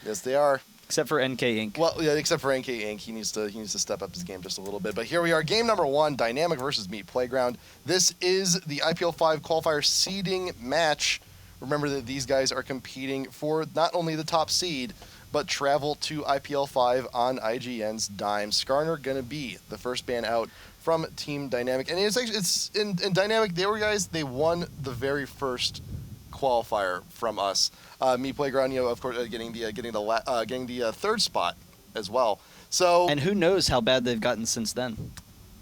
Yes, they are. Except for NK Inc. Well, yeah, except for NK Inc. He needs to step up his game just a little bit. But here we are, game number 1, Dynamic versus Meat Playground. This is the IPL5 qualifier seeding match. Remember that these guys are competing for not only the top seed, but travel to IPL5 on IGN's dime. Skarner gonna be the first ban out from Team Dynamic, and it's in Dynamic. They won the very first qualifier from us. Meat Playground, of course, getting the third spot as well. So, and who knows how bad they've gotten since then?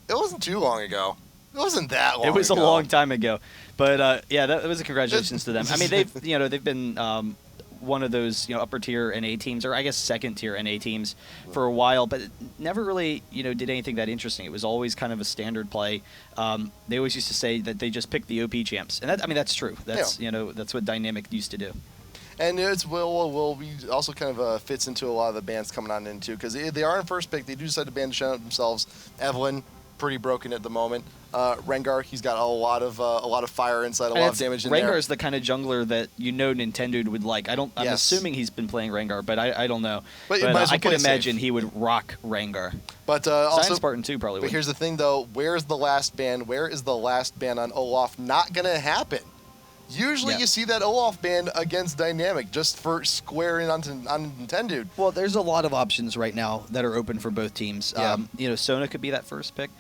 It wasn't too long ago. It wasn't that long. It was ago. a long time ago, but yeah, that was a congratulations to them. I mean, they've been one of those upper tier NA teams, or I guess second tier NA teams for a while, but never really did anything that interesting. It was always kind of a standard play. They always used to say that they just picked the OP champs, and that's true. That's that's what Dynamic used to do. And it's we also kind of fits into a lot of the bans coming on into, because they are in first pick. They do decide to ban themselves. Evelyn, pretty broken at the moment. Rengar, he's got a lot of fire inside, a lot of damage in there. Rengar is the kind of jungler that Nintendo would like. I'm assuming he's been playing Rengar, but I don't know. But I could imagine he would rock Rengar. But also Spartan too probably. But here's the thing though: where's the last ban? Where is the last ban on Olaf? Not gonna happen. Usually you see that Olaf ban against Dynamic just for squaring on Nintendo. Well, there's a lot of options right now that are open for both teams. Yeah. Sona could be that first pick.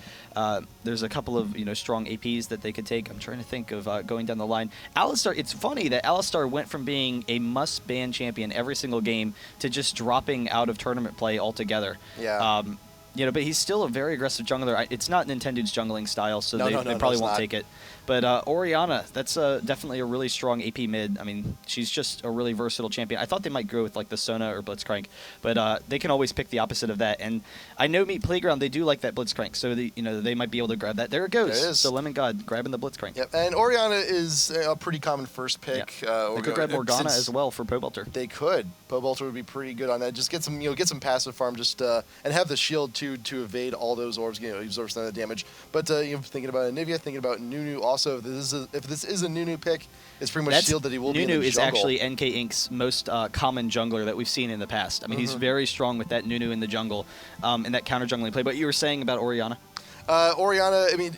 There's a couple of strong APs that they could take. I'm trying to think of going down the line. Alistar, it's funny that Alistar went from being a must-ban champion every single game to just dropping out of tournament play altogether. Yeah. But he's still a very aggressive jungler. It's not Nintendo's jungling style, so they probably won't take it. But Orianna, that's definitely a really strong AP mid. I mean, she's just a really versatile champion. I thought they might go with like the Sona or Blitzcrank, but they can always pick the opposite of that. And I know Meat Playground, they do like that Blitzcrank, so they might be able to grab that. There it goes. There it is. So Lemon God grabbing the Blitzcrank. Yep. And Orianna is a pretty common first pick. Yeah. They could grab Morgana as well for Pobelter. They could. Pobelter would be pretty good on that. Just get some passive farm, and have the shield to evade all those orbs. Absorb some of the damage. But thinking about Anivia, thinking about Nunu also. If this is a Nunu pick, it's pretty much sealed that he will be in the jungle. Nunu is actually NK Inc.'s most common jungler that we've seen in the past. I mean, he's very strong with that Nunu in the jungle and that counter jungling play. But you were saying about Orianna? Orianna, I mean,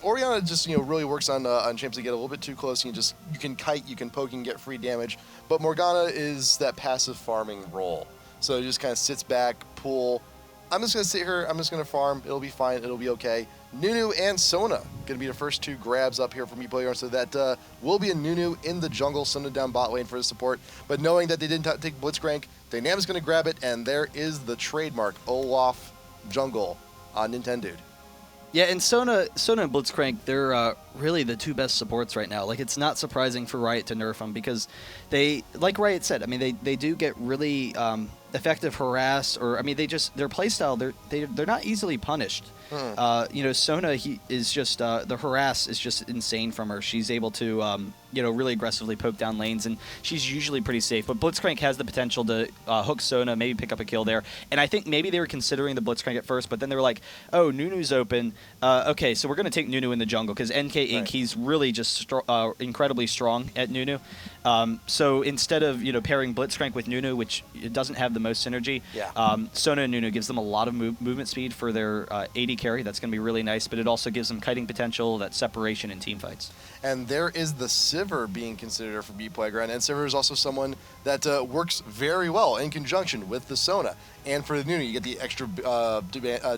Orianna just really works on champs that get a little bit too close. You can kite, you can poke, and get free damage. But Morgana is that passive farming role. So it just kind of sits back, pull. I'm just going to sit here. I'm just going to farm. It'll be fine. It'll be okay. Nunu and Sona going to be the first two grabs up here from Meat Playground. So that will be a Nunu in the jungle, Sona down bot lane for the support. But knowing that they didn't take Blitzcrank, Dynamic's going to grab it, and there is the trademark Olaf jungle on Nintendo. Yeah, and Sona and Blitzcrank, they're really the two best supports right now. Like, it's not surprising for Riot to nerf them because they, like Riot said, I mean, they do get really effective harass, or I mean, their playstyle, they're not easily punished. Sona is just the harass is just insane from her. She's able to really aggressively poke down lanes, and she's usually pretty safe. But Blitzcrank has the potential to hook Sona, maybe pick up a kill there. And I think maybe they were considering the Blitzcrank at first, but then they were like, oh, Nunu's open. Okay, so we're going to take Nunu in the jungle because NK Inc. He's really just incredibly strong at Nunu. So instead of pairing Blitzcrank with Nunu, which it doesn't have the most synergy, Sona and Nunu gives them a lot of movement speed for their AD carry. That's going to be really nice, but it also gives them kiting potential, that separation in team fights. And there is the Sivir being considered for Meat Playground, and Sivir is also someone that works very well in conjunction with the Sona. And for the Nunu, you get the extra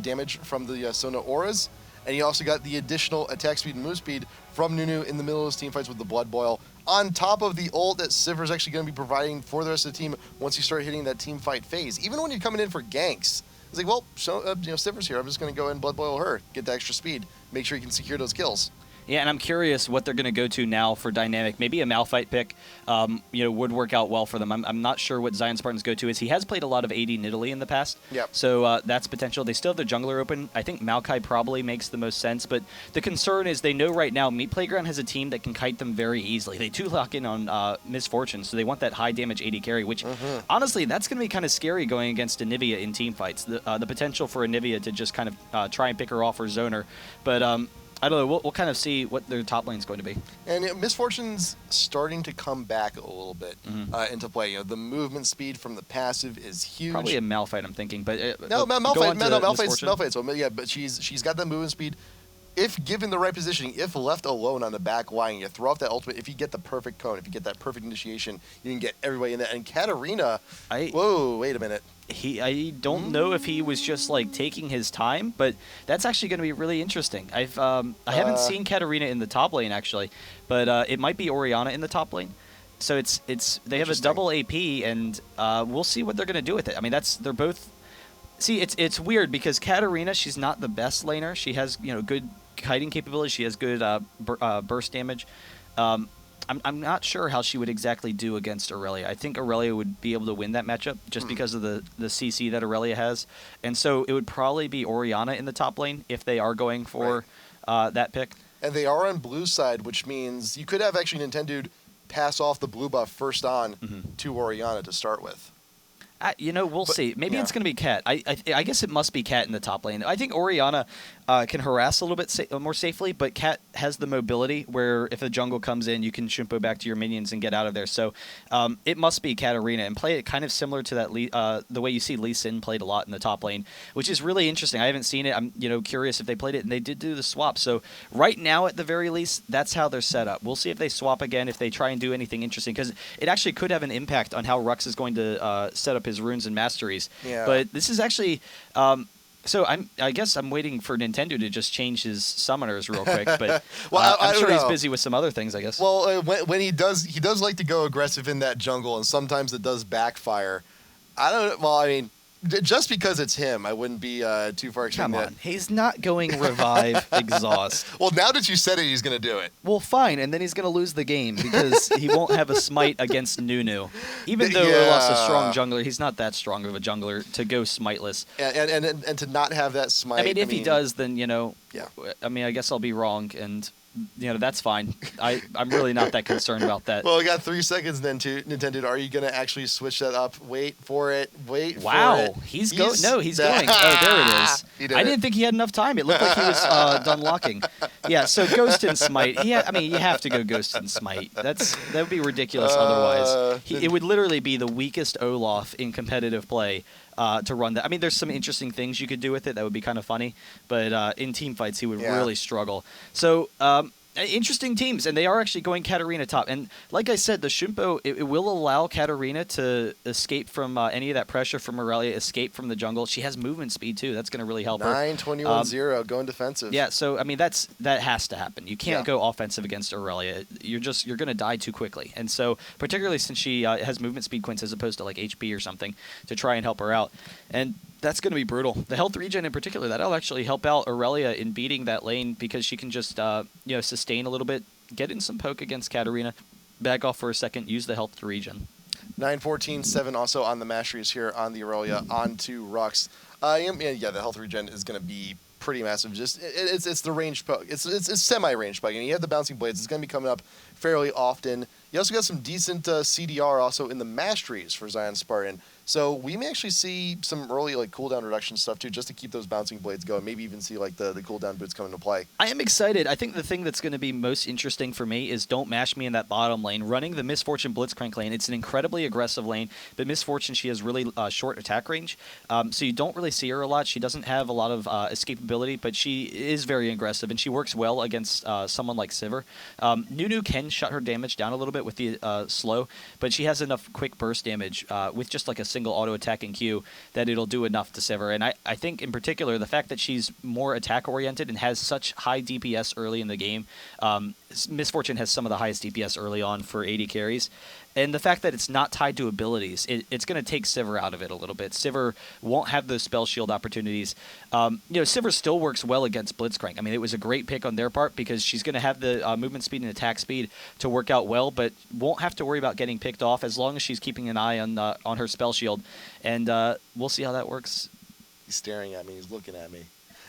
damage from the Sona auras, and you also got the additional attack speed and move speed from Nunu in the middle of those team fights with the Blood Boil, on top of the ult that Sivir is actually going to be providing for the rest of the team once you start hitting that team fight phase. Even when you're coming in for ganks, it's like, well, Sivir's here. I'm just going to go ahead and Blood Boil her, get the extra speed, make sure you can secure those kills. Yeah, and I'm curious what they're going to go to now for Dynamic. Maybe a Malphite pick, would work out well for them. I'm not sure what Zion Spartan's go-to is. He has played a lot of AD Nidalee in the past, so that's potential. They still have the jungler open. I think Maokai probably makes the most sense, but the concern is they know right now Meat Playground has a team that can kite them very easily. They do lock in on Misfortune, so they want that high-damage AD carry, which, honestly, that's going to be kind of scary going against Anivia in team fights. The potential for Anivia to just kind of try and pick her off or zone her, but I don't know. We'll kind of see what their top lane's going to be. And Misfortune's starting to come back a little bit into play. The movement speed from the passive is huge. Probably a Malphite, I'm thinking. But Malphite. So yeah, but she's got that movement speed. If given the right positioning, if left alone on the back line, you throw off that ultimate. If you get the perfect cone, if you get that perfect initiation, you can get everybody in that. And Katarina, whoa, wait a minute. I don't know if he was just like taking his time, but that's actually going to be really interesting. I haven't seen Katarina in the top lane actually, but it might be Orianna in the top lane. So they have a double AP, and we'll see what they're going to do with it. I mean, they're both. See, it's weird because Katarina, she's not the best laner. She has good kiting capability. She has good burst damage. I'm not sure how she would exactly do against Aurelia. I think Aurelia would be able to win that matchup just because of the CC that Aurelia has. And so it would probably be Orianna in the top lane if they are going for that pick. And they are on blue side, which means you could have actually Nintendo pass off the blue buff first on to Orianna to start with. We'll see. Maybe it's going to be Cat. I guess it must be Cat in the top lane. I think Orianna can harass a little bit more safely, but Cat has the mobility where if the jungle comes in, you can Shimpo back to your minions and get out of there. So it must be Katarina and play it kind of similar to that the way you see Lee Sin played a lot in the top lane, which is really interesting. I haven't seen it. I'm curious if they played it, and they did do the swap. So right now, at the very least, that's how they're set up. We'll see if they swap again, if they try and do anything interesting, because it actually could have an impact on how Rux is going to set up his runes and masteries. Yeah. But this is actually so I guess I'm waiting for Nintendo to just change his summoners real quick, but I'm sure he's busy with some other things, I guess. Well, when he does like to go aggressive in that jungle, and sometimes it does backfire. I don't. Well, I mean, just because it's him, I wouldn't be too far extreme. Come on, he's not going revive exhaust. Well, now that you said it, he's going to do it. Well, fine, and then he's going to lose the game because he won't have a smite against Nunu. Even though Urlop's a strong jungler, he's not that strong of a jungler to go smiteless. And to not have that smite. I mean, if he does, then yeah. I mean, I guess I'll be wrong, and that's fine. I'm really not that concerned about that. Well, we got 3 seconds then to Nintendo. Are you going to actually switch that up? Wait for it. Wow, he's going. No, he's going. Oh, there it is. I didn't think he had enough time. It looked like he was done locking. Yeah, so Ghost and Smite. I mean, you have to go Ghost and Smite. That would be ridiculous otherwise. It would literally be the weakest Olaf in competitive play. To run that. I mean, there's some interesting things you could do with it that would be kind of funny, but in team fights, he would really struggle. So, interesting teams, and they are actually going Katarina top. And like I said, the Shimpo, it will allow Katarina to escape from any of that pressure from Aurelia, escape from the jungle. She has movement speed, too. That's going to really help her. 9-21-0, going defensive. Yeah, so, I mean, that has to happen. You can't go offensive against Aurelia. You're going to die too quickly. And so, particularly since she has movement speed quints as opposed to, like, HP or something to try and help her out. And that's going to be brutal. The health regen in particular, that'll actually help out Aurelia in beating that lane because she can just, sustain a little bit, get in some poke against Katarina, back off for a second, use the health to regen. 9-14-7 also on the masteries here on the Aurelia onto Rux. The health regen is going to be pretty massive. Just it's the range poke. It's semi-range poke, and you have the bouncing blades. It's going to be coming up fairly often. You also got some decent CDR also in the masteries for Zion Spartan. So we may actually see some early cooldown reduction stuff too, just to keep those bouncing blades going. Maybe even see the cooldown boots come into play. I am excited. I think the thing that's going to be most interesting for me is don't mash me in that bottom lane. Running the Misfortune Blitzcrank lane, it's an incredibly aggressive lane, but Misfortune, she has really short attack range, so you don't really see her a lot. She doesn't have a lot of escapability, but she is very aggressive, and she works well against someone like Sivir. Nunu can shut her damage down a little bit with the slow, but she has enough quick burst damage with just like a single auto attacking Q that it'll do enough to Sivir. And I think in particular the fact that she's more attack oriented and has such high DPS early in the game. Misfortune has some of the highest DPS early on for AD carries. And the fact that it's not tied to abilities, it's going to take Sivir out of it a little bit. Sivir won't have those spell shield opportunities. Sivir still works well against Blitzcrank. I mean, it was a great pick on their part because she's going to have the movement speed and attack speed to work out well, but won't have to worry about getting picked off as long as she's keeping an eye on her spell shield. And we'll see how that works. He's staring at me. He's looking at me.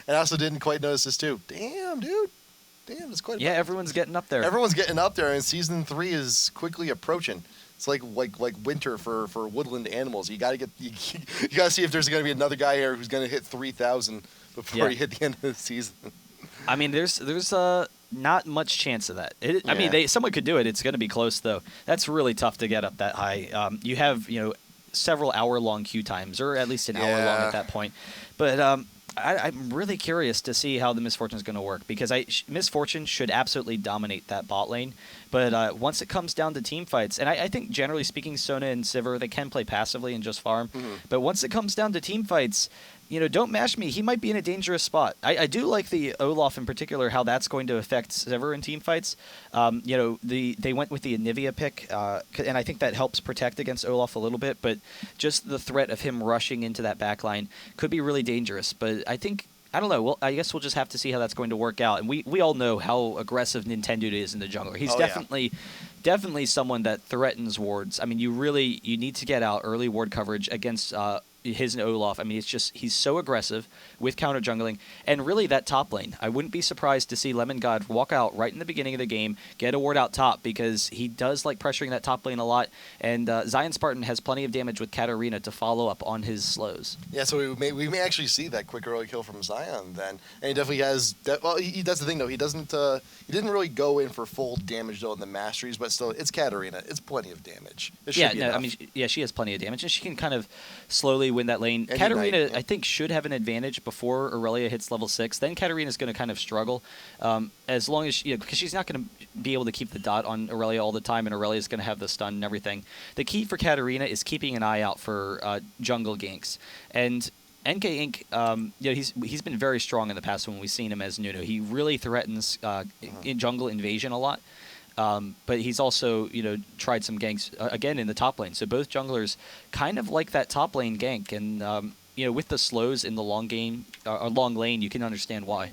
And I also didn't quite notice this too. Damn, dude. Damn, it's quite. Yeah, everyone's getting up there. Everyone's getting up there, and season 3 is quickly approaching. It's like winter for woodland animals. You got to see if there's going to be another guy here who's going to hit 3,000 before you hit the end of the season. I mean, there's not much chance of that. I mean, Yeah. someone could do it. It's going to be close though. That's really tough to get up that high. You have several hour-long queue times, or at least an hour long at that point. But I'm really curious to see how the Miss Fortune is going to work, because Miss Fortune should absolutely dominate that bot lane. But once it comes down to team fights, and I think generally speaking, Sona and Sivir, they can play passively and just farm. But once it comes down to team fights, don't mash me. He might be in a dangerous spot. I do like the Olaf in particular, how that's going to affect Sivir in team fights. They went with the Anivia pick, and I think that helps protect against Olaf a little bit. But just the threat of him rushing into that backline could be really dangerous. But I don't know. Well, I guess we'll just have to see how that's going to work out. And we all know how aggressive Nintendo is in the jungler. He's definitely someone that threatens wards. I mean, you need to get out early ward coverage against his and Olaf. I mean, he's so aggressive with counter jungling, and really that top lane. I wouldn't be surprised to see Lemon God walk out right in the beginning of the game, get a ward out top, because he does like pressuring that top lane a lot, and Zion Spartan has plenty of damage with Katarina to follow up on his slows. Yeah, so we may actually see that quick early kill from Zion then, and he definitely has. Well, that's the thing though. He didn't really go in for full damage though in the masteries, but still, it's Katarina. It's plenty of damage. She has plenty of damage, and she can kind of slowly win that lane. And Katarina, I think, should have an advantage before Aurelia hits level 6. Then Katarina's going to kind of struggle, as long as because she's not going to be able to keep the dot on Aurelia all the time, and Aurelia's going to have the stun and everything. The key for Katarina is keeping an eye out for jungle ganks. And NK Inc., he's been very strong in the past when we've seen him as Nuno. He really threatens in jungle invasion a lot. But he's also, tried some ganks, again, in the top lane. So both junglers kind of like that top lane gank. And, with the slows in the long lane, you can understand why.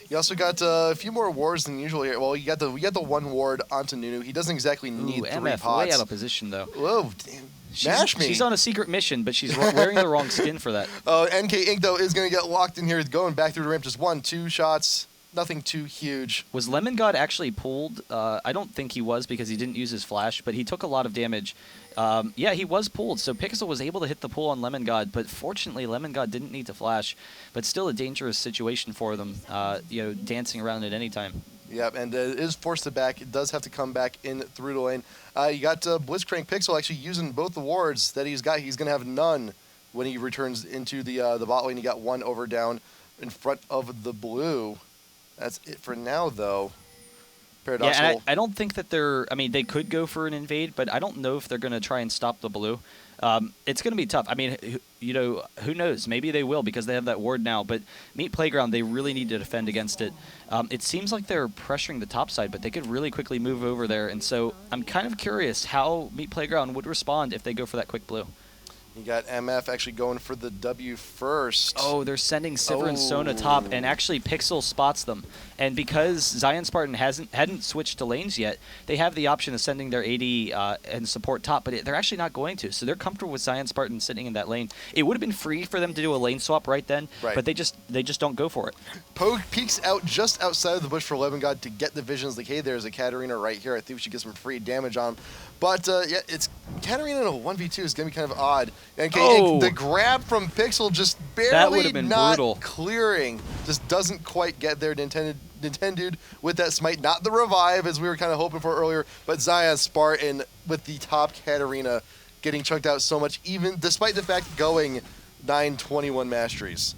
You also got a few more wards than usual here. Well, you got the one ward onto Nunu. He doesn't exactly need three MF, pots. Way out of position, though. Whoa, damn. Mash me. She's on a secret mission, but she's wearing the wrong skin for that. NK Inc., though, is going to get locked in here, going back through the ramp. Just 1-2 shots. Nothing too huge. Was Lemon God actually pulled? I don't think he was, because he didn't use his flash, but he took a lot of damage. Yeah, he was pulled, so Pixel was able to hit the pull on Lemon God, but fortunately Lemon God didn't need to flash, but still a dangerous situation for them, dancing around at any time. Yep, and it is forced to back. It does have to come back in through the lane. You got Blitzcrank Pixel actually using both the wards that he's got. He's going to have none when he returns into the bot lane. He got one over down in front of the blue. That's it for now, though. Paradoxical. Yeah, and I don't think that they could go for an invade, but I don't know if they're going to try and stop the blue. It's going to be tough. I mean, who knows? Maybe they will, because they have that ward now. But Meat Playground, they really need to defend against it. It seems like they're pressuring the top side, but they could really quickly move over there. And so I'm kind of curious how Meat Playground would respond if they go for that quick blue. You got MF actually going for the W first. Oh, they're sending Sivir and Sona top, and actually Pixel spots them. And because Zion Spartan hadn't switched to lanes yet, they have the option of sending their AD and support top, but they're actually not going to. So they're comfortable with Zion Spartan sitting in that lane. It would have been free for them to do a lane swap right then, but they just don't go for it. Pogue peeks out just outside of the bush for Lemon God to get the visions. Like, hey, there's a Katarina right here. I think we should get some free damage on him. But, yeah, it's Katarina in a 1v2 is going to be kind of odd. And the grab from Pixel just barely not brutal. Clearing. Just doesn't quite get there. Nintendo with that smite. Not the revive, as we were kind of hoping for earlier, but Zion Spartan with the top Katarina getting chunked out so much, even despite the fact going 9-21 masteries.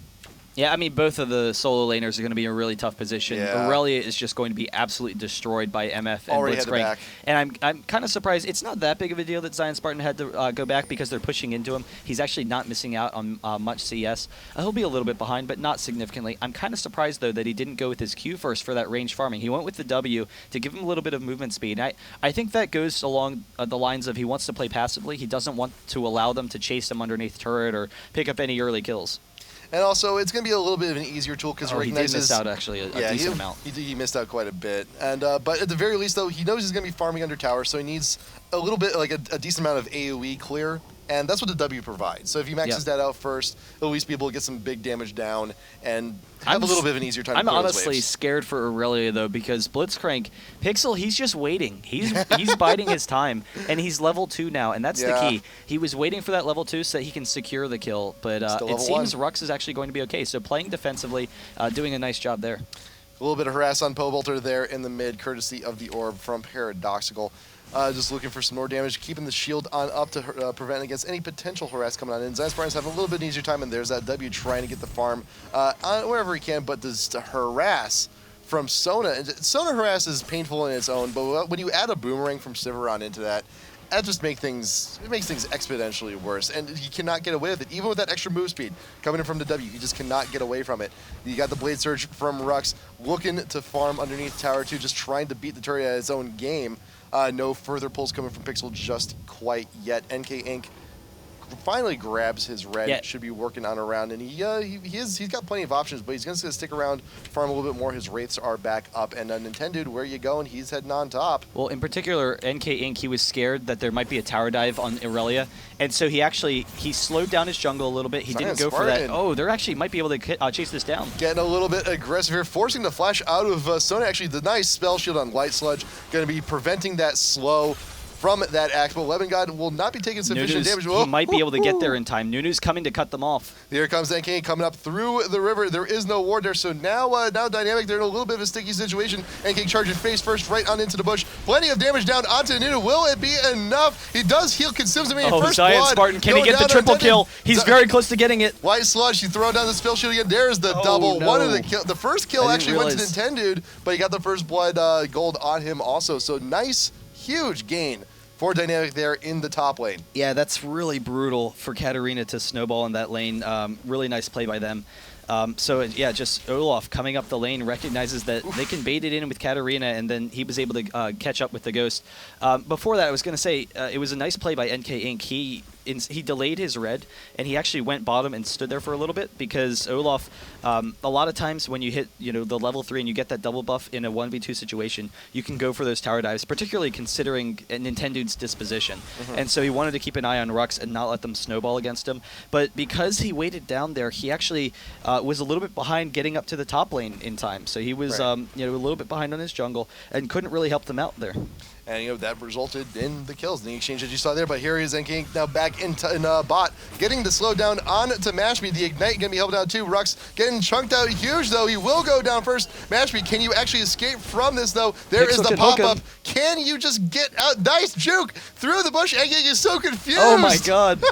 Yeah, I mean, both of the solo laners are going to be in a really tough position. Yeah. Aurelia is just going to be absolutely destroyed by MF and Blitzcrank. And I'm kind of surprised. It's not that big of a deal that Zion Spartan had to go back, because they're pushing into him. He's actually not missing out on much CS. He'll be a little bit behind, but not significantly. I'm kind of surprised, though, that he didn't go with his Q first for that range farming. He went with the W to give him a little bit of movement speed. I think that goes along the lines of he wants to play passively. He doesn't want to allow them to chase him underneath turret or pick up any early kills. And also, it's going to be a little bit of an easier tool because he recognizes... he did miss out, actually, a decent amount. He missed out quite a bit. And but at the very least, though, he knows he's going to be farming under tower, so he needs a little bit, like a decent amount of AoE clear. And that's what the W provides. So if he maxes that out first, he'll at least be able to get some big damage down and have a little bit of an easier time. I'm honestly scared for Aurelia, though, because Blitzcrank, Pixel, he's just waiting. He's biding his time, and he's level 2 now, and that's the key. He was waiting for that level 2 so that he can secure the kill, but it seems Rux is actually going to be okay. So playing defensively, doing a nice job there. A little bit of harass on Pobelter there in the mid, courtesy of the orb from Paradoxical. Just looking for some more damage, keeping the shield on up to prevent against any potential harass coming on in. Zion Spartan's having a little bit easier time, and there's that W trying to get the farm on wherever he can, but does harass from Sona. And Sona harass is painful in its own, but when you add a boomerang from Sivaron into that, that just makes things exponentially worse, and you cannot get away with it. Even with that extra move speed coming in from the W, you just cannot get away from it. You got the Blade Surge from Rux looking to farm underneath Tower 2, just trying to beat the turret at his own game. No further pulls coming from Pixel just quite yet. NK Inc. finally grabs his red. Yeah. Should be working on around, and he's got plenty of options, but he's going to stick around, farm a little bit more. His wraiths are back up, and Nintendo, where you going? He's heading on top. Well, in particular, NK Inc. he was scared that there might be a tower dive on Irelia, and so he slowed down his jungle a little bit. He didn't go for that. Oh, they're actually might be able to chase this down. Getting a little bit aggressive here, forcing the flash out of Sona. Actually, the nice spell shield on Light Sludge going to be preventing that slow from that axe, but Lemon God will not be taking sufficient damage. He might be able to get there in time. Nunu's coming to cut them off. Here comes NK coming up through the river. There is no ward there, so now Dynamic, they're in a little bit of a sticky situation. NK charging face first right on into the bush. Plenty of damage down onto Nunu. Will it be enough? He does heal, consumes him in first Zion blood. Spartan, can he get the triple kill? He's very close to getting it. Light Sludge, you throw down the spell shield again. There's the double. No. One of the first kill actually went to Nintendo, but he got the first blood gold on him also. So nice, huge gain for Dynamic there in the top lane. Yeah, that's really brutal for Katarina to snowball in that lane. Really nice play by them. Yeah, just Olaf coming up the lane recognizes that they can bait it in with Katarina, and then he was able to catch up with the Ghost. Before that, I was going to say it was a nice play by NK Inc. He delayed his red, and he actually went bottom and stood there for a little bit, because Olaf, a lot of times when you hit the level 3 and you get that double buff in a 1v2 situation, you can go for those tower dives, particularly considering Nintendo's disposition. And so he wanted to keep an eye on Rux and not let them snowball against him. But because he waited down there, he actually was a little bit behind getting up to the top lane in time. So he was a little bit behind on his jungle and couldn't really help them out there. And that resulted in the kills, the exchange that you saw there. But here is NK now back in bot, getting the slow down on to Mashpee. The Ignite going to be held out too. Rux getting chunked out huge, though. He will go down first. Mashpee, can you actually escape from this, though? There is the pop-up. Can you just get out? Nice juke through the bush. NK is so confused. Oh, my God.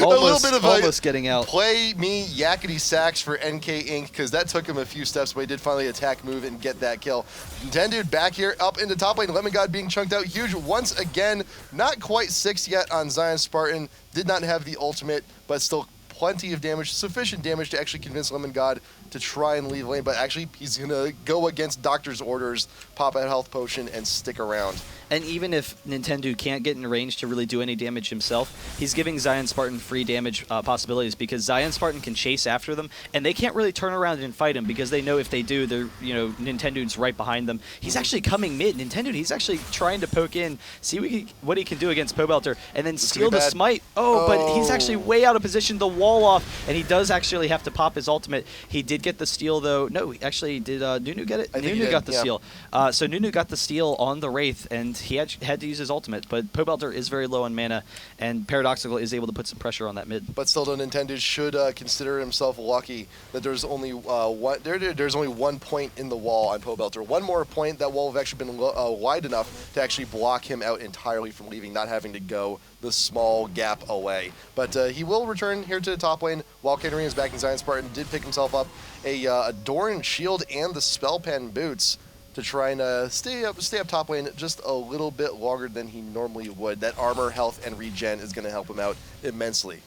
almost getting out. Play me yakety sacks for NK Inc., because that took him a few steps, but he did finally attack move and get that kill. Nintendo back here up into top lane. Lemon God being chunked out huge once again. Not quite 6 yet on Zion Spartan. Did not have the ultimate, but still plenty of damage, sufficient damage to actually convince Lemon God to try and leave lane, but actually he's going to go against Doctor's orders, pop a health potion, and stick around. And even if Nintendo can't get in range to really do any damage himself, he's giving Zion Spartan free damage possibilities, because Zion Spartan can chase after them, and they can't really turn around and fight him, because they know if they do, they're Nintendo's right behind them. He's actually coming mid. Nintendo, he's actually trying to poke in, see what he can do against Pobelter, and then steal the smite. But he's actually way out of position. The wall off, and he does actually have to pop his ultimate. He did get the steal, though. No, actually, did Nunu get it? Nunu got the steal. So Nunu got the steal on the Wraith, and he had to use his ultimate, but Pobelter is very low on mana, and Paradoxical is able to put some pressure on that mid. But still, though, Nintendo should consider himself lucky that there's only there's only 1 point in the wall on Pobelter. One more point, that wall have actually been wide enough to actually block him out entirely from leaving, not having to go the small gap away. But he will return here to the top lane while Katarina is back in. Zion Spartan did pick himself up a Doran shield and the spell pen boots to try and stay up top lane just a little bit longer than he normally would. That armor, health, and regen is going to help him out immensely.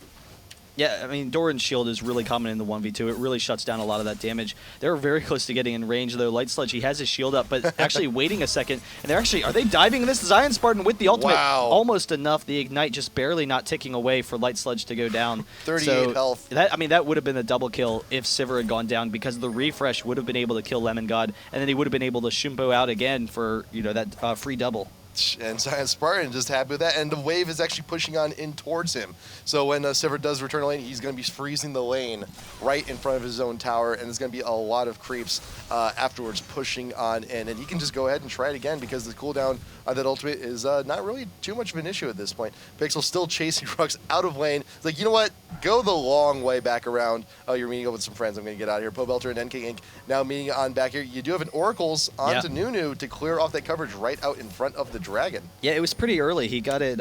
Yeah, I mean, Doran's shield is really common in the 1v2. It really shuts down a lot of that damage. They're very close to getting in range, though. Light Sludge, he has his shield up, but actually waiting a second. And are they diving this? Zion Spartan with the ultimate. Wow. Almost enough. The Ignite just barely not ticking away for Light Sludge to go down. 38 health. That would have been a double kill if Sivir had gone down, because the refresh would have been able to kill Lemon God, and then he would have been able to Shumpo out again for that free double. And Zion Spartan just happy with that, and the wave is actually pushing on in towards him. So when Sivert does return to lane, he's going to be freezing the lane right in front of his own tower, and there's going to be a lot of creeps afterwards pushing on in. And he can just go ahead and try it again because the cooldown on that ultimate is not really too much of an issue at this point. Pixel still chasing Rux out of lane. It's like, you know what? Go the long way back around. Oh, you're meeting up with some friends. I'm going to get out of here. Pobelter and NK Inc. now meeting on back here. You do have an Oracles onto Nunu to clear off that coverage right out in front of the Dragon. Yeah, it was pretty early. He got it,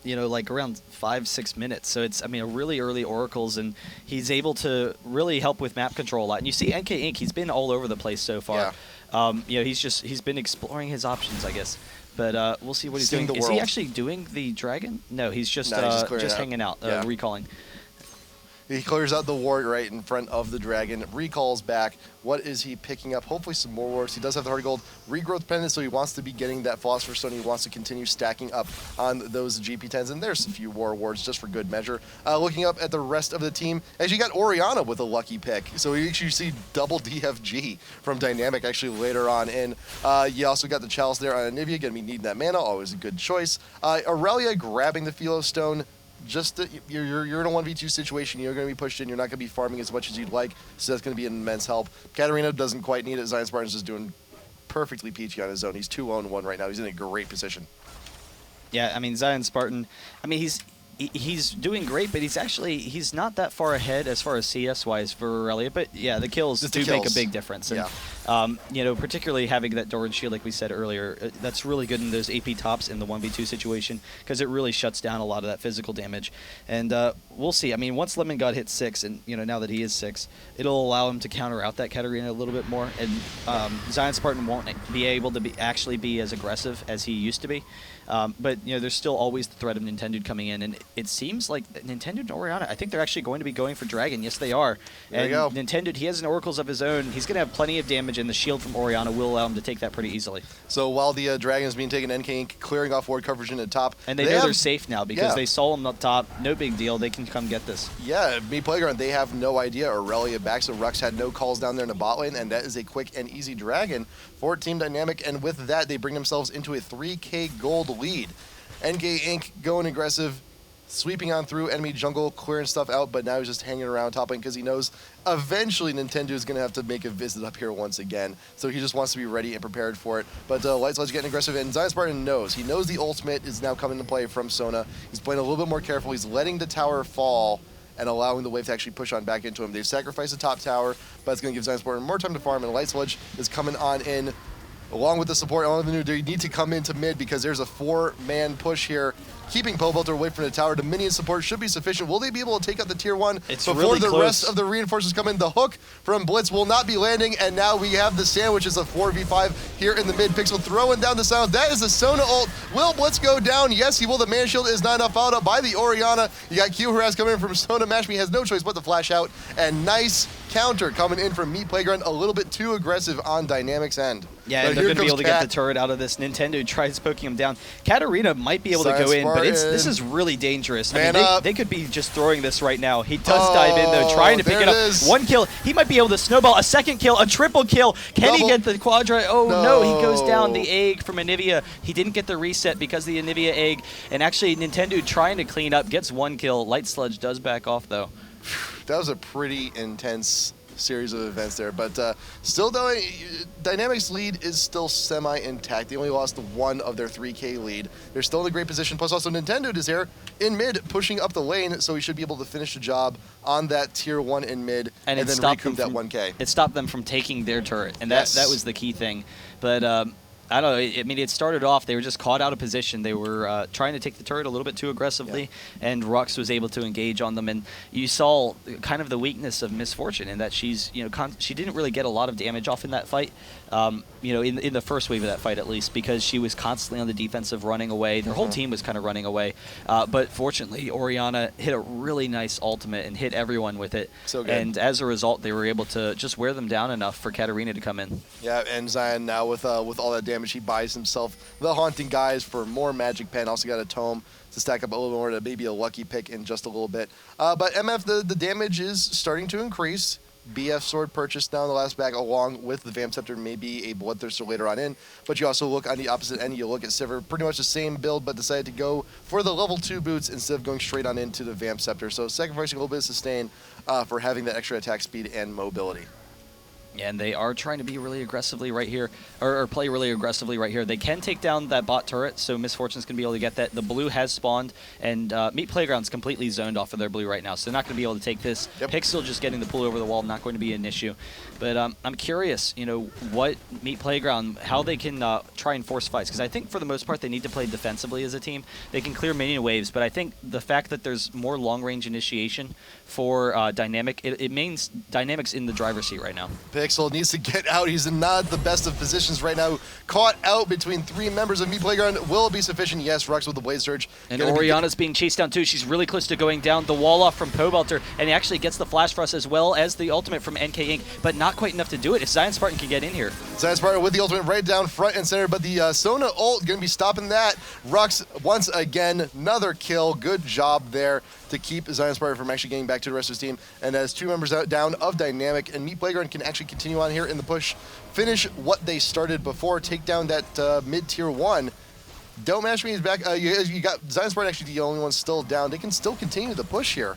you know, like around 5-6 minutes. So it's, I mean, a really early Oracles, and he's able to really help with map control a lot. And you see NK Inc., he's been all over the place so far. Yeah. You know, he's been exploring his options, I guess. But we'll see what he's doing. Is he actually doing the Dragon? No, he's just hanging out, recalling. He clears out the ward right in front of the Dragon, recalls back. What is he picking up? Hopefully some more wards. He does have the Heart Gold regrowth pendant, so he wants to be getting that Philosopher's Stone. He wants to continue stacking up on those GP10s, and there's a few war wards just for good measure. Looking up at the rest of the team, actually got Orianna with a lucky pick, so you actually see double DFG from Dynamic actually later on in. You also got the Chalice there on Anivia, going to be needing that mana, always a good choice. Aurelia grabbing the Philo Stone. Just you're in a 1v2 situation. You're going to be pushed in. You're not going to be farming as much as you'd like, so that's going to be an immense help. Katarina doesn't quite need it. Zion Spartan's just doing perfectly peachy on his own. He's 2-0-1 right now. He's in a great position. Yeah, I mean, Zion Spartan, I mean, he's doing great, but he's not that far ahead as far as CS wise for Aurelia. But yeah, the kills do make a big difference. And, you know, particularly having that Doran shield, like we said earlier, that's really good in those AP tops in the 1v2 situation because it really shuts down a lot of that physical damage. And we'll see. I mean, once Lemon God hits 6, and you know, now that he is 6, it'll allow him to counter out that Katarina a little bit more. And Zion Spartan won't be able to actually be as aggressive as he used to be. But you know, there's still always the threat of Nintendo coming in, and it seems like Nintendo and Orianna, I think they're actually going to be going for Dragon. Yes, they are. There you go. Nintendo, he has an Oracles of his own. He's going to have plenty of damage, and the shield from Orianna will allow him to take that pretty easily. So while the Dragon is being taken, NK Inc. clearing off ward coverage in the top. And they know they're safe now because they saw him up top. No big deal. They can come get this. Yeah, Me Playground, they have no idea. Aurelia back, so Rux had no calls down there in the bot lane, and that is a quick and easy Dragon for Team Dynamic. And with that, they bring themselves into a 3K gold lead. NK Inc. going aggressive, sweeping on through enemy jungle, clearing stuff out, but now he's just hanging around top lane because he knows eventually Nintendo is going to have to make a visit up here once again. So he just wants to be ready and prepared for it. But Light Sledge getting aggressive, and Zion Spartan knows. He knows the ultimate is now coming to play from Sona. He's playing a little bit more careful. He's letting the tower fall and allowing the wave to actually push on back into him. They've sacrificed the top tower, but it's going to give Zion Spartan more time to farm, and Light Sledge is coming on in along with the support. Along with the new, they need to come into mid because there's a 4-man push here, keeping Pobelter away from the tower. The minion support should be sufficient. Will they be able to take out the tier 1 before really the close. Rest of the reinforcements come in? The hook from Blitz will not be landing, and now we have the sandwiches of 4v5 here in the mid. Pixel throwing down the sound. That is a Sona ult. Will Blitz go down? Yes, he will. The man shield is not enough, followed up by the Orianna. You got Q Harass coming in from Sona. Mashme has no choice but to flash out, and nice counter coming in from Me Playground. A little bit too aggressive on Dynamic's end. Yeah, and they're going to be able to get the turret out of this. Nintendo tries poking him down. Katarina might be able to go in, but this is really dangerous. I mean, they could be just throwing this right now. He does dive in, though, trying to pick it up. 1 kill. He might be able to snowball a 2nd kill, a triple kill. Can he get the quadra? Oh, no, he goes down. The egg from Anivia. He didn't get the reset because of the Anivia egg. And actually, Nintendo trying to clean up, gets 1 kill. Light Sludge does back off, though. That was a pretty intense series of events there, but still though, Dynamic's lead is still semi-intact. They only lost 1 of their 3K lead. They're still in a great position, plus also Nintendo is here in mid pushing up the lane, so he should be able to finish the job on that tier 1 in mid and then recoup that 1K. It stopped them from taking their turret, and that was the key thing. But I don't know. I mean, it started off, they were just caught out of position. They were trying to take the turret a little bit too aggressively, and Rux was able to engage on them. And you saw kind of the weakness of Misfortune in that she's, you know, she didn't really get a lot of damage off in that fight. You know, in the first wave of that fight at least, because she was constantly on the defensive, running away. Their whole team was kind of running away. But fortunately, Orianna hit a really nice ultimate and hit everyone with it. So good. And as a result, they were able to just wear them down enough for Katarina to come in. Yeah, and Zion now with all that damage, he buys himself the Haunting Guise for more Magic Pen. Also got a Tome to stack up a little bit more to maybe a lucky pick in just a little bit. But MF, the damage is starting to increase. BF sword purchased now in the last bag, along with the Vamp Scepter, maybe a Bloodthirster later on in. But you also look on the opposite end, you look at Sivir, pretty much the same build, but decided to go for the level 2 boots instead of going straight on into the Vamp Scepter. So sacrificing a little bit of sustain for having that extra attack speed and mobility. And they are trying to be really aggressively right here, or play really aggressively right here. They can take down that bot turret, so Misfortune's going to be able to get that. The blue has spawned, and Meat Playground's completely zoned off of their blue right now, so they're not going to be able to take this. Yep. Pixel just getting the pull over the wall, not going to be an issue. But I'm curious, you know, what Meat Playground, how they can try and force fights, because I think for the most part they need to play defensively as a team. They can clear minion waves, but I think the fact that there's more long-range initiation for Dynamic, it means Dynamic's in the driver's seat right now. Pixel needs to get out. He's in not the best of positions right now. Caught out between 3 members of Meat Playground. Will it be sufficient? Yes, Rux with the Blade Surge. And Oriana's being chased down too. She's really close to going down. The wall off from Pobelter, and he actually gets the Flash Thrust as well as the ultimate from NK Inc., but not quite enough to do it if Zion Spartan can get in here. Zion Spartan with the ultimate right down front and center, but the Sona ult going to be stopping that. Rux, once again, another kill. Good job there to keep Zion Spartan from actually getting back to the rest of his team. And as 2 members down of Dynamic, and Meat Playground can actually continue on here in the push, finish what they started before, take down that mid-tier 1. Don't Mash Me is back. You got Zion Spartan actually the only one still down. They can still continue the push here.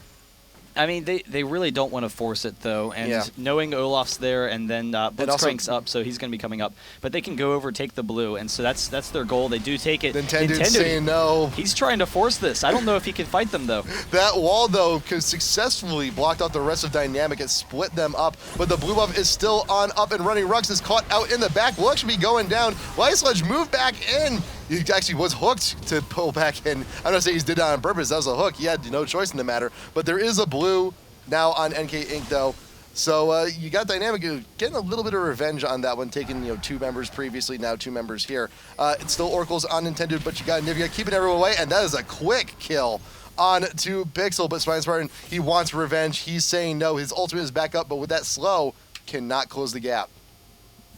I mean, they really don't want to force it, though. And knowing Olaf's there, and then Blitzcrank's up, so he's going to be coming up. But they can go over, take the blue, and so that's their goal. They do take it. Nintendo's saying no. He's trying to force this. I don't know if he can fight them, though. That wall, though, successfully blocked out the rest of Dynamic. It split them up, but the blue buff is still on, up and running. Rux is caught out in the back. Will actually be going down. Light Sledge moved back in. He actually was hooked to pull back in. I'm not saying he did that on purpose. That was a hook. He had no choice in the matter. But there is a blue now on NK Inc. though. So you got Dynamic getting a little bit of revenge on that one, taking 2 members previously, now 2 members here. It's still Oracle's on Nintendo, but you got Nivea keeping everyone away, and that is a quick kill on to Pixel. But Zion Spartan, he wants revenge. He's saying no. His ultimate is back up, but with that slow, cannot close the gap.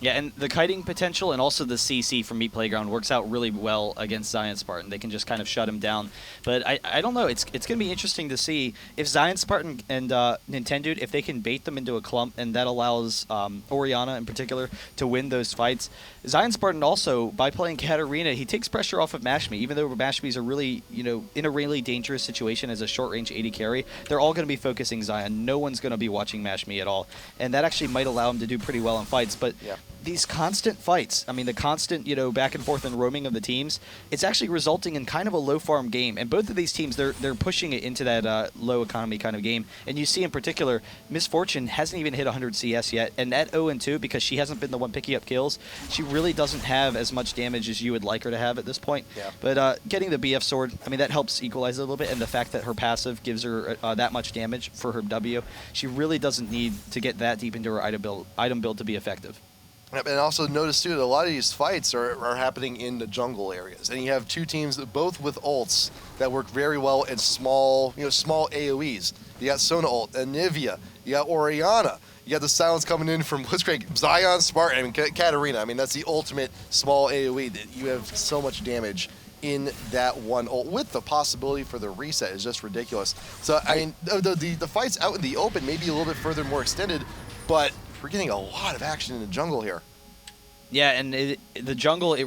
Yeah, and the kiting potential and also the CC from Meat Playground works out really well against Zion Spartan. They can just kind of shut him down. But I don't know. It's going to be interesting to see if Zion Spartan and Nintendo, if they can bait them into a clump, and that allows Oriana in particular to win those fights. Zion Spartan also, by playing Katarina, he takes pressure off of Mashme. Even though Mashme's are really, in a really dangerous situation as a short-range AD carry, they're all going to be focusing Zion. No one's going to be watching Mashme at all. And that actually might allow him to do pretty well in fights. But these constant fights, I mean, the constant, back and forth and roaming of the teams, it's actually resulting in kind of a low-farm game. And both of these teams, they're pushing it into that low-economy kind of game. And you see in particular, Misfortune hasn't even hit 100 CS yet. And at 0-2, because she hasn't been the one picking up kills, she really doesn't have as much damage as you would like her to have at this point. Yeah. But getting the BF sword, I mean, that helps equalize it a little bit. And the fact that her passive gives her that much damage for her W, she really doesn't need to get that deep into her item build to be effective. And also notice too that a lot of these fights are happening in the jungle areas, and you have 2 teams both with ults that work very well in small AOE's. You got Sona ult, and Nivea, you got Oriana, you got the silence coming in from Blitzcrank, Zion Spartan, I mean Katarina. I mean that's the ultimate small AOE. That you have so much damage in that one ult, with the possibility for the reset is just ridiculous. So I mean the fights out in the open may be a little bit further, more extended, but we're getting a lot of action in the jungle here. Yeah, and the jungle, it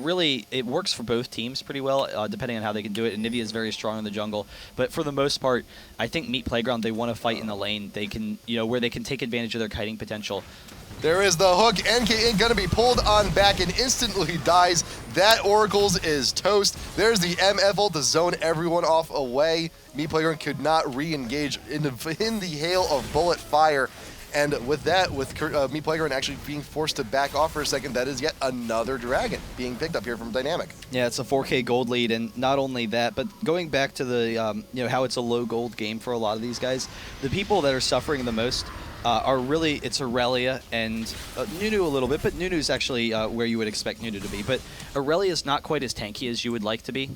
works for both teams pretty well, depending on how they can do it. And Nivea is very strong in the jungle, but for the most part, I think Meat Playground, they want to fight in the lane. They can, where they can take advantage of their kiting potential. There is the hook. NK Inc. gonna be pulled on back and instantly dies. That Oracle's is toast. There's the MF ult to zone everyone off away. Meat Playground could not re-engage in the hail of bullet fire. And with that, with Meat Playground actually being forced to back off for a second, that is yet another dragon being picked up here from Dynamic. Yeah, it's a 4K gold lead, and not only that, but going back to the how it's a low gold game for a lot of these guys, the people that are suffering the most are really, it's Aurelia and Nunu a little bit, but Nunu's actually where you would expect Nunu to be. But Aurelia's not quite as tanky as you would like to be.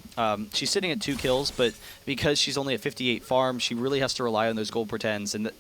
She's sitting at 2 kills, but because she's only at 58 farm, she really has to rely on those gold pretends, and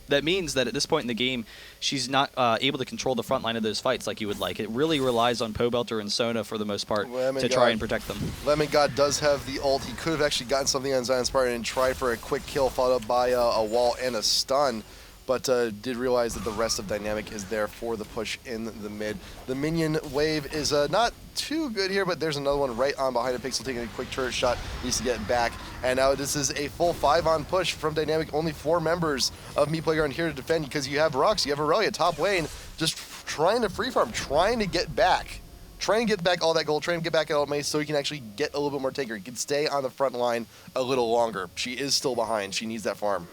that means that at this point in the game, she's not able to control the front line of those fights like you would like. It really relies on Pobelter and Sona for the most part to try and protect them. Lemon God does have the ult. He could have actually gotten something on Zion Spartan and tried for a quick kill, followed up by a wall and a stun. but did realize that the rest of Dynamic is there for the push in the mid. The minion wave is not too good here, but there's another one right on behind it. Pixel taking a quick turret shot, needs to get back. And now this is a full 5-on push from Dynamic. Only 4 members of Meat Playground here to defend because you have Rux, you have Aurelia, top lane, just trying to free farm, trying to get back. Try and get back all that gold, try and get back all that mace so you can actually get a little bit more tanker. You can stay on the front line a little longer. She is still behind. She needs that farm.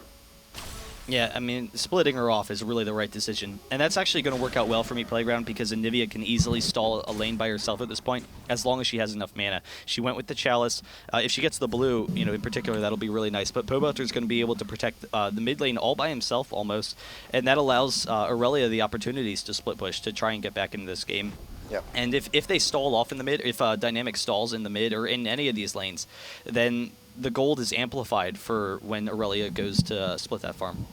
Yeah, I mean, splitting her off is really the right decision. And that's actually going to work out well for me Playground because Anivia can easily stall a lane by herself at this point as long as she has enough mana. She went with the Chalice. If she gets the blue, you know, in particular, that'll be really nice. But Pobelter's going to be able to protect the mid lane all by himself almost. And that allows Aurelia the opportunities to split push to try and get back into this game. Yep. And if they stall off in the mid, if Dynamic stalls in the mid or in any of these lanes, then the gold is amplified for when Aurelia goes to split that farm.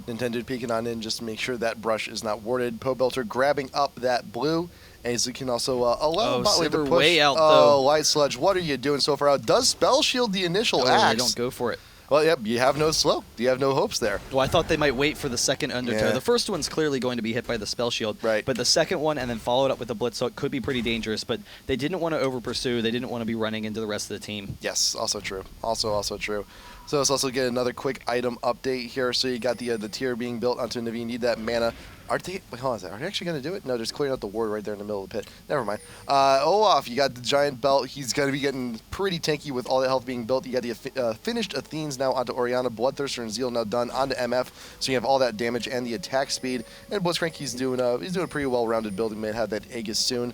Nintendo peeking on in just to make sure that brush is not warded. Pobelter grabbing up that blue, and he can also allow bot lane to push. Way out, though. Light Sludge, what are you doing so far out? Does spell shield the initial axe? They don't go for it. Well, yep, you have no slow. You have no hopes there. Well, I thought they might wait for the second undertow. Yeah. The first one's clearly going to be hit by the spell shield, right? But the second one and then followed up with the blitz hook could be pretty dangerous. But they didn't want to over pursue. They didn't want to be running into the rest of the team. Yes, also true. Also true. So let's also get another quick item update here. So you got the tier being built onto Na'Vi. You need that mana. Are they? Wait, hold on. Are they actually going to do it? No, just clearing out the ward right there in the middle of the pit. Never mind. Olaf, you got the giant belt. He's going to be getting pretty tanky with all the health being built. You got the finished Athenes now onto Orianna. Bloodthirster and Zeal now done onto MF. So you have all that damage and the attack speed. And Blitzcrank, he's doing a pretty well-rounded build. He may have that Aegis soon.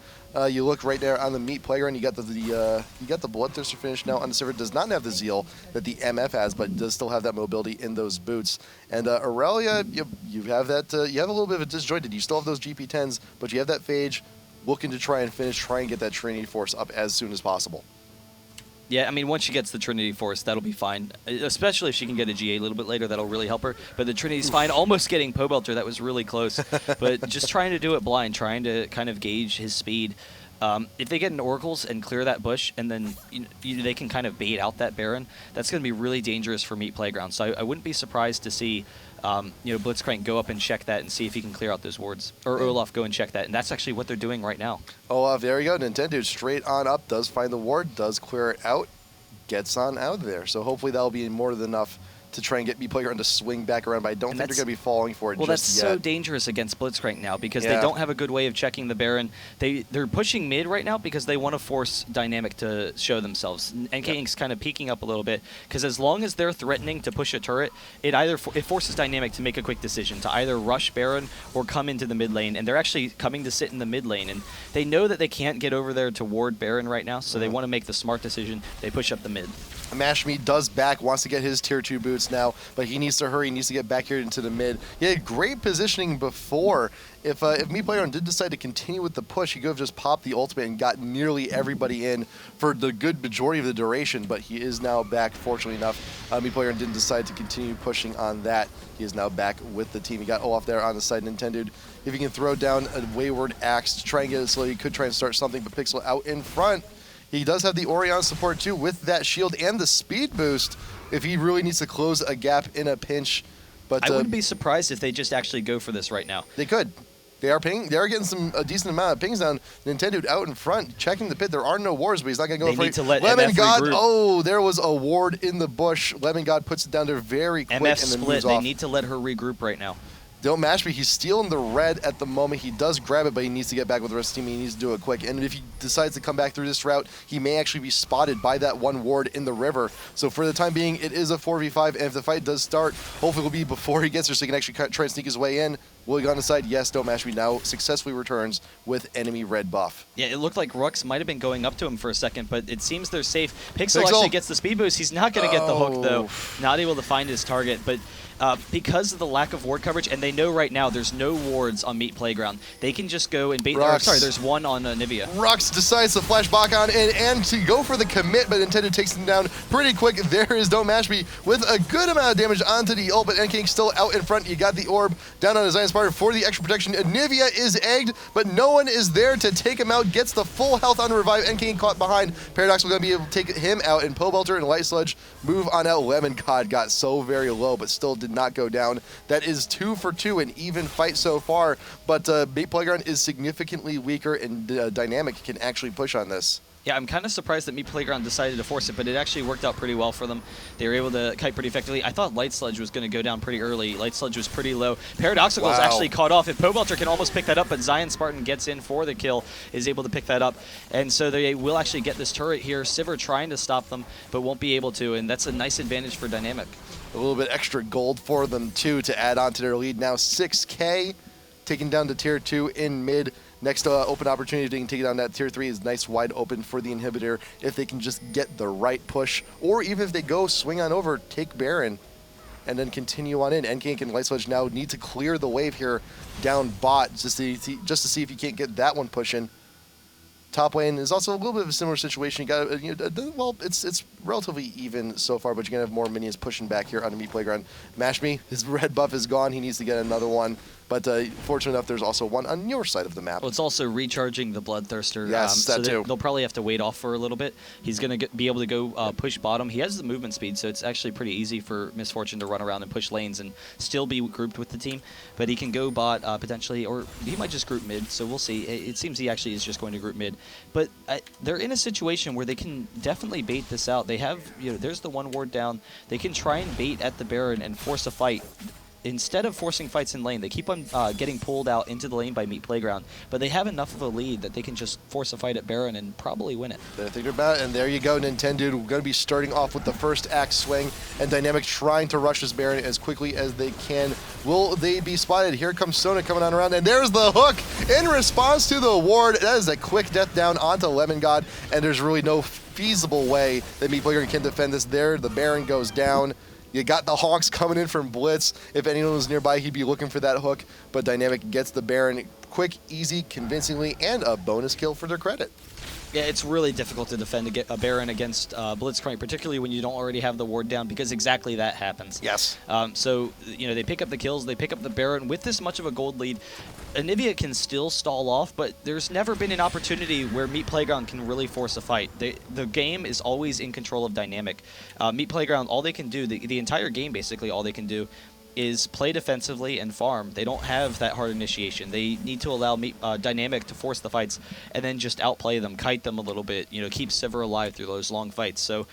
You look right there on the Meat Playground. You got the Bloodthirster finish now on the server. Does not have the Zeal that the MF has, but does still have that mobility in those boots. And Aurelia, you have that. You have a little bit of a disjointed. You still have those GP10s, but you have that Phage looking to try and finish, try and get that Trinity Force up as soon as possible. Yeah, I mean, once she gets the Trinity Force, that'll be fine. Especially if she can get a GA a little bit later, that'll really help her. But the Trinity's fine. Almost getting Pobelter, that was really close. But just trying to do it blind, trying to kind of gauge his speed. If they get an Oracles and clear that bush, and then they can kind of bait out that Baron, that's going to be really dangerous for Meat Playground. So I wouldn't be surprised to see Blitzcrank go up and check that and see if he can clear out those wards. Or Olaf go and check that. And that's actually what they're doing right now. Olaf, there you go. Nintendo straight on up, does find the ward, does clear it out, gets on out of there. So hopefully that'll be more than enough to try and get Meat Playground to swing back around, but I don't think they're going to be falling for it well, just yet. Well, that's so dangerous against Blitzcrank now because they don't have a good way of checking the Baron. They're pushing mid right now because they want to force Dynamic to show themselves. NK Inc.'s kind of peeking up a little bit because as long as they're threatening to push a turret, it forces Dynamic to make a quick decision to either rush Baron or come into the mid lane, and they're actually coming to sit in the mid lane, and they know that they can't get over there to ward Baron right now, so they want to make the smart decision. They push up the mid. Mashme does back, wants to get his tier 2 boots now, but he needs to hurry, he needs to get back here into the mid. He had great positioning before. If Meat Playground did decide to continue with the push, he could have just popped the ultimate and got nearly everybody in for the good majority of the duration, but he is now back, fortunately enough. Meat Playground didn't decide to continue pushing on that. He is now back with the team. He got Olaf there on the side. Nintendo, if he can throw down a wayward axe to try and get it slow, he could try and start something, but Pixel out in front. He does have the Orion support too with that shield and the speed boost if he really needs to close a gap in a pinch. But I wouldn't be surprised if they just actually go for this right now. They could. They are getting a decent amount of pings down. Nintendo out in front, checking the pit. There are no wards, but he's not going to go for it. They need to let Lemon MF God, regroup. there was a ward in the bush. Lemon God puts it down there very quick MF and then split. moves They off. need to let her regroup right now. Don't match me. He's stealing the red at the moment. He does grab it, but he needs to get back with the rest of the team. He needs to do it quick. And if he decides to come back through this route, he may actually be spotted by that one ward in the river. So for the time being, it is a 4v5. And if the fight does start, hopefully it will be before he gets there so he can actually try and sneak his way in. Will he go on the side? Yes, Don't Match Me now successfully returns with enemy red buff. Yeah, it looked like Rux might have been going up to him for a second, but it seems they're safe. Pixel actually gets the speed boost. He's not going to get the hook, though. Not able to find his target, but because of the lack of ward coverage, and they know right now there's no wards on Meat Playground, they can just go and bait. Sorry, there's one on Nivea. Rux decides to flash back on and to go for the commit, but Nintendo takes him down pretty quick. There is Don't Match Me with a good amount of damage onto the ult, but NK still out in front. You got the orb down on his Zion Spartan for the extra protection. Nivea is egged, but no one is there to take him out. Gets the full health on revive. NK caught behind. Paradox will going to be able to take him out, and Pobelter and Light Sludge move on out. Lemon God got so very low, but still did not go down. That is 2 for 2, an even fight so far, but Meat Playground is significantly weaker, and Dynamic can actually push on this. Yeah, I'm kind of surprised that Meat Playground decided to force it, but it actually worked out pretty well for them. They were able to kite pretty effectively. I thought Light Sludge was going to go down pretty early. Light Sludge was pretty low. Paradoxical is actually caught off. If Pobelter can almost pick that up, but Zion Spartan gets in for the kill, is able to pick that up. And so they will actually get this turret here. Sivir trying to stop them, but won't be able to, and that's a nice advantage for Dynamic. A little bit extra gold for them, too, to add on to their lead. Now 6K, taken down to Tier 2 in mid. Next open opportunity they can take it down that Tier 3 is nice wide open for the inhibitor if they can just get the right push, or even if they go swing on over, take Baron, and then continue on in. NKink and Light Sludge now need to clear the wave here down bot just to see if you can't get that one pushing. Top lane is also a little bit of a similar situation. You got well, it's relatively even so far, but you're gonna have more minions pushing back here on the Meat Playground. Mashme, his red buff is gone. He needs to get another one. But fortunate enough, there's also one on your side of the map. Well, it's also recharging the Bloodthirster. Yes, that too. They'll probably have to wait off for a little bit. He's going to be able to go push bottom. He has the movement speed, so it's actually pretty easy for Misfortune to run around and push lanes and still be grouped with the team. But he can go bot potentially, or he might just group mid, so we'll see. It seems he actually is just going to group mid. But they're in a situation where they can definitely bait this out. They have, there's the one ward down. They can try and bait at the Baron and force a fight. Instead of forcing fights in lane, they keep on getting pulled out into the lane by Meat Playground, but they have enough of a lead that they can just force a fight at Baron and probably win it. I think they're about it, and there you go, Nintendo. We're going to be starting off with the first axe swing, and Dynamic trying to rush this Baron as quickly as they can. Will they be spotted? Here comes Sona coming on around, and there's the hook in response to the ward. That is a quick death down onto Lemon God, and there's really no feasible way that Meat Playground can defend this there. The Baron goes down. You got the Hawks coming in from Blitz. If anyone was nearby, he'd be looking for that hook. But Dynamic gets the Baron quick, easy, convincingly, and a bonus kill for their credit. Yeah, it's really difficult to defend a Baron against Blitzcrank, particularly when you don't already have the ward down, because exactly that happens. Yes. So, they pick up the kills, they pick up the Baron. With this much of a gold lead, Anivia can still stall off, but there's never been an opportunity where Meat Playground can really force a fight. The game is always in control of Dynamic. Meat Playground, all they can do, the entire game basically, all they can do is play defensively and farm. They don't have that hard initiation. They need to allow Dynamic to force the fights and then just outplay them, kite them a little bit, keep Sivir alive through those long fights. So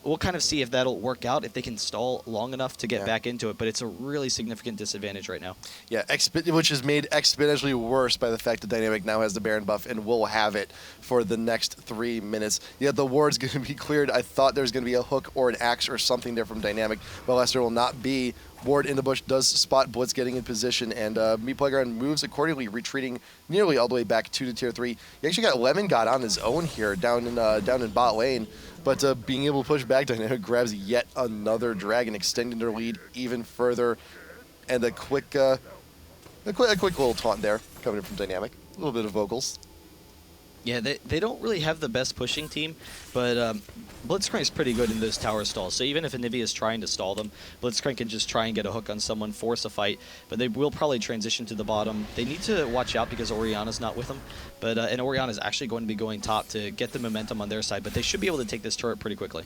we'll kind of see if that'll work out, if they can stall long enough to get back into it, but it's a really significant disadvantage right now. Yeah, which is made exponentially worse by the fact that Dynamic now has the Baron buff and will have it for the next 3 minutes. Yeah, the ward's going to be cleared. I thought there was going to be a hook or an axe or something there from Dynamic, but alas, there will not be. Ward in the bush does spot Blitz getting in position, and Meat Playground moves accordingly, retreating nearly all the way back to the Tier 3. He actually got Lemon God on his own here down in bot lane, but being able to push back, Dynamic grabs yet another dragon, extending their lead even further, and a quick little taunt there coming in from Dynamic. A little bit of vocals. Yeah, they don't really have the best pushing team, but Blitzcrank is pretty good in those tower stalls. So even if Anivia is trying to stall them, Blitzcrank can just try and get a hook on someone, force a fight, but they will probably transition to the bottom. They need to watch out because Orianna's not with them, but and Orianna's actually going to be going top to get the momentum on their side, but they should be able to take this turret pretty quickly.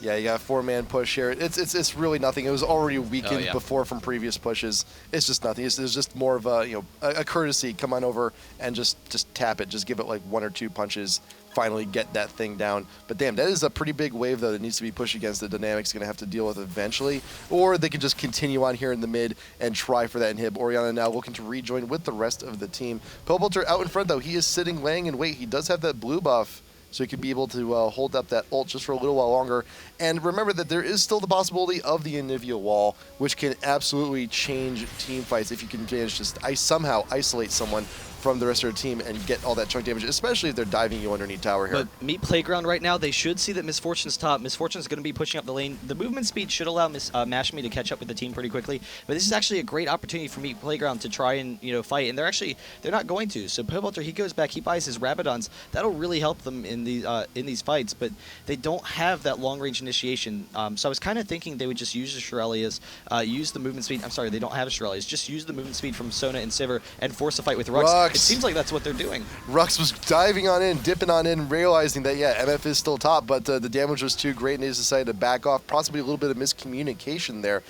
Yeah, you got a 4-man push here. It's really nothing. It was already weakened before from previous pushes. It's just nothing. It's just more of a courtesy. Come on over and just tap it. Just give it like 1 or 2 punches. Finally get that thing down. But damn, that is a pretty big wave though that needs to be pushed against. The Dynamic's going to have to deal with eventually, or they can just continue on here in the mid and try for that inhib. Orianna now looking to rejoin with the rest of the team. Pobelter out in front though. He is sitting, laying in wait. He does have that blue buff, so he could be able to hold up that ult just for a little while longer. And remember that there is still the possibility of the Anivia wall, which can absolutely change team fights if you can manage to somehow isolate someone from the rest of their team and get all that chunk damage, especially if they're diving you underneath tower here. But Meat Playground right now, they should see that Misfortune's top. Misfortune's going to be pushing up the lane. The movement speed should allow Mashme to catch up with the team pretty quickly, but this is actually a great opportunity for Meat Playground to try and fight, and they're not going to. So Pobelter, he goes back, he buys his Rabadons. That'll really help them in these fights, but they don't have that long-range initiation. So I was kind of thinking they would just use the Shirelias, use the movement speed. I'm sorry, they don't have a Shirelias. Just use the movement speed from Sona and Sivir and force a fight with Rux. It seems like that's what they're doing. Rux was diving on in, dipping on in, realizing that, yeah, MF is still top, but the damage was too great and they decided to back off. Possibly a little bit of miscommunication there.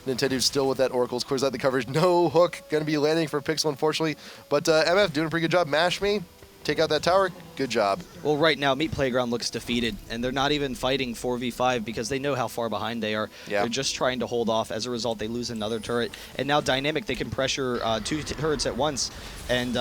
Nintendo still with that Oracles, clears out the coverage. No hook going to be landing for Pixel, unfortunately. But MF doing a pretty good job. Mash me. Take out that tower. Good job. Well, right now, Meat Playground looks defeated, and they're not even fighting 4v5 because they know how far behind they are. Yeah. They're just trying to hold off. As a result, they lose another turret. And now Dynamic, they can pressure 2 turrets at once and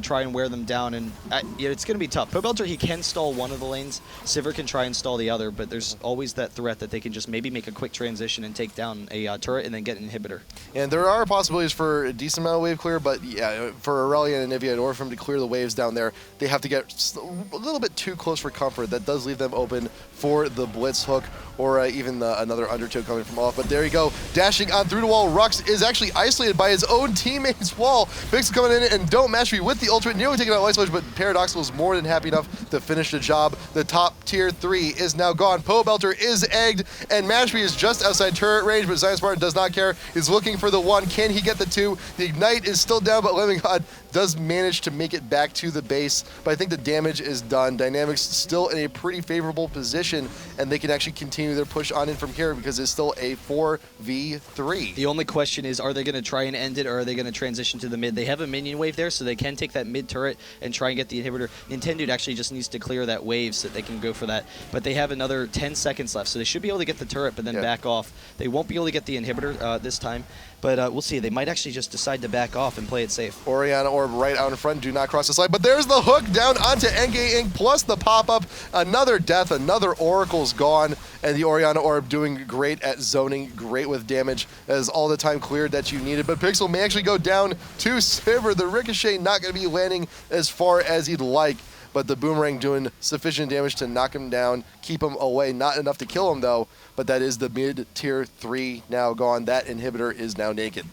try and wear them down. And it's going to be tough. Pobelter, he can stall one of the lanes. Sivir can try and stall the other, but there's always that threat that they can just maybe make a quick transition and take down a turret and then get an inhibitor. And there are possibilities for a decent amount of wave clear, but yeah, for Aurelia and Anivia, in order for them to clear the waves down there, they have to get a little bit too close for comfort. That does leave them open for the Blitz hook or even another undertow coming from off. But there you go, dashing on through the wall. Rux is actually isolated by his own teammate's wall. Pixel coming in and don't match me with the ultimate, nearly taking out Light Switch, but Paradoxical is more than happy enough to finish the job. The top tier 3 is now gone. Pobelter is egged, and Mashpee is just outside turret range, but Zion Spartan does not care. He's looking for the 1. Can he get the 2? The Ignite is still down, but Lemon God does manage to make it back to the base, but I think the damage is done. Dynamics still in a pretty favorable position, and they can actually continue their push on in from here because it's still a 4v3. The only question is, are they going to try and end it, or are they going to transition to the mid? They have a minion wave there, so they can take that mid turret and try and get the inhibitor. Nintendo actually just needs to clear that wave so that they can go for that, but they have another 10 seconds left, so they should be able to get the turret, but then back off. They won't be able to get the inhibitor this time, but we'll see. They might actually just decide to back off and play it safe. Orianna Orb right out in front, do not cross the slide, but there's the hook down onto NK Inc. plus the pop-up. Another death, another Oracle's gone, and the Orianna Orb doing great at zoning, great with damage, as all the time cleared that you needed. But Pixel may actually go down to Sivir. The Ricochet not going to be landing as far as he'd like, but the Boomerang doing sufficient damage to knock him down, keep him away. Not enough to kill him, though, but that is the mid-tier 3 now gone. That inhibitor is now naked.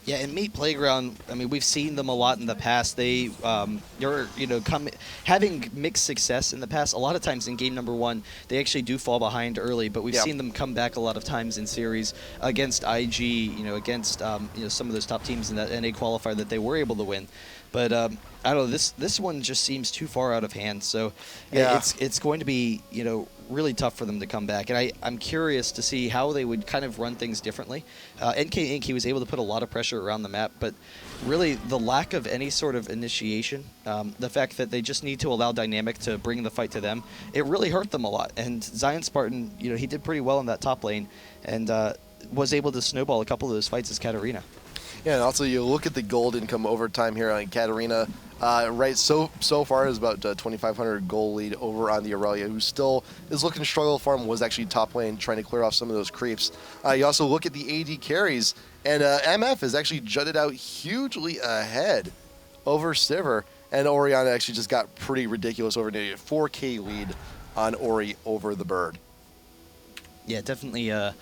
Yeah, and Meat Playground, I mean, we've seen them a lot in the past. They having mixed success in the past. A lot of times in game number 1, they actually do fall behind early, but we've seen them come back a lot of times in series against IG, against some of those top teams in that NA qualifier that they were able to win. But I don't know, this one just seems too far out of hand. So it's going to be really tough for them to come back. And I'm curious to see how they would kind of run things differently. NK Inc., he was able to put a lot of pressure around the map, but really the lack of any sort of initiation, the fact that they just need to allow Dynamic to bring the fight to them, it really hurt them a lot. And Zion Spartan, he did pretty well in that top lane and was able to snowball a couple of those fights as Katarina. Yeah, and also you look at the gold income over time here on Katarina. Right, so far is about 2,500 gold lead over on the Aurelia, who still is looking to struggle for him, was actually top lane trying to clear off some of those creeps. You also look at the AD carries, and MF is actually jutted out hugely ahead over Sivir, and Orianna actually just got pretty ridiculous over nearly a 4K lead on Ori over the Bird. Yeah, definitely a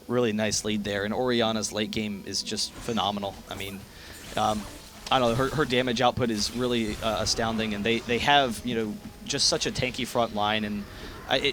really nice lead there, and Orianna's late game is just phenomenal. I mean, I don't know, her damage output is really astounding, and they have, just such a tanky front line, and